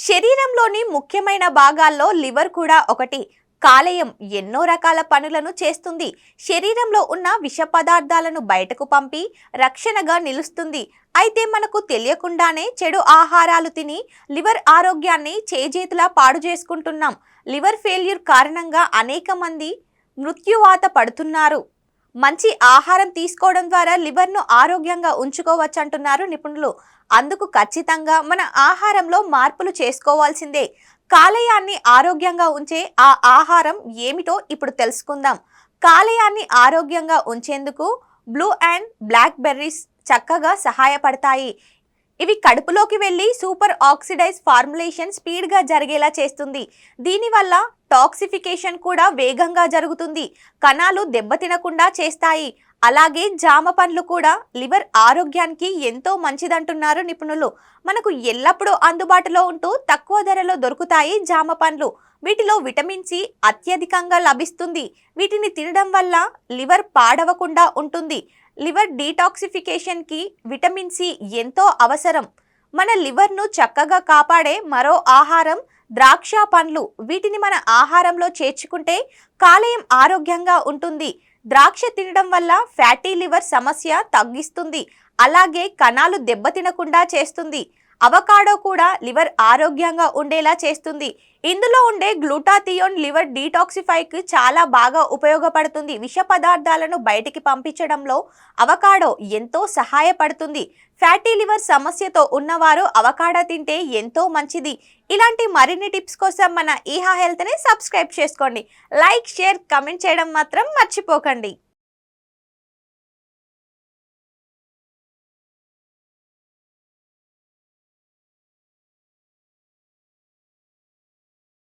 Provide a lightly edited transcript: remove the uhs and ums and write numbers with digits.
శరీరంలోని ముఖ్యమైన భాగాల్లో లివర్ కూడా ఒకటి. కాలేయం ఎన్నో రకాల పనులను చేస్తుంది. శరీరంలో ఉన్న విష పదార్థాలను బయటకు పంపి రక్షణగా నిలుస్తుంది. అయితే మనకు తెలియకుండానే చెడు ఆహారాలు తిని లివర్ ఆరోగ్యాన్ని చేజేతులా పాడు చేసుకుంటున్నాం. లివర్ ఫెయిల్యూర్ కారణంగా అనేక మంది మృత్యువాత పడుతున్నారు. మంచి ఆహారం తీసుకోవడం ద్వారా లివర్ను ఆరోగ్యంగా ఉంచుకోవచ్చంటున్నారు నిపుణులు. అందుకు ఖచ్చితంగా మన ఆహారంలో మార్పులు చేసుకోవాల్సిందే. కాలేయాన్ని ఆరోగ్యంగా ఉంచే ఆ ఆహారం ఏమిటో ఇప్పుడు తెలుసుకుందాం. కాలేయాన్ని ఆరోగ్యంగా ఉంచేందుకు బ్లూ అండ్ బ్లాక్ బెర్రీస్ చక్కగా సహాయపడతాయి. ఇవి కడుపులోకి వెళ్ళి సూపర్ ఆక్సిడైజ్ ఫార్ములేషన్ స్పీడ్గా జరిగేలా చేస్తుంది. దీనివల్ల టాక్సిఫికేషన్ కూడా వేగంగా జరుగుతుంది. కణాలు దెబ్బతినకుండా చేస్తాయి. అలాగే జామ పండ్లు కూడా లివర్ ఆరోగ్యానికి ఎంతో మంచిదంటున్నారు నిపుణులు. మనకు ఎల్లప్పుడూ అందుబాటులో ఉంటూ తక్కువ ధరలో దొరుకుతాయి జామ పండ్లు. వీటిలో విటమిన్ సి అత్యధికంగా లభిస్తుంది. వీటిని తినడం వల్ల లివర్ పాడవకుండా ఉంటుంది. లివర్ డీటాక్సిఫికేషన్కి విటమిన్ సి ఎంతో అవసరం. మన లివర్ను చక్కగా కాపాడే మరో ఆహారం ద్రాక్ష పండ్లు. వీటిని మన ఆహారంలో చేర్చుకుంటే కాలేయం ఆరోగ్యంగా ఉంటుంది. ద్రాక్ష తినడం వల్ల ఫ్యాటీ లివర్ సమస్య తగ్గిస్తుంది. అలాగే కణాలు దెబ్బతినకుండా చేస్తుంది. అవకాడో కూడా లివర్ ఆరోగ్యంగా ఉండేలా చేస్తుంది. ఇందులో ఉండే గ్లూటాథియోన్ లివర్ డీటాక్సిఫైకి చాలా బాగా ఉపయోగపడుతుంది. విష పదార్థాలను బయటికి పంపించడంలో అవకాడో ఎంతో సహాయపడుతుంది. ఫ్యాటీ లివర్ సమస్యతో ఉన్నవారు అవకాడో తింటే ఎంతో మంచిది. ఇలాంటి మరిన్ని టిప్స్ కోసం మన ఈహా హెల్త్ని సబ్స్క్రైబ్ చేసుకోండి. లైక్, షేర్, కమెంట్ చేయడం మాత్రం మర్చిపోకండి.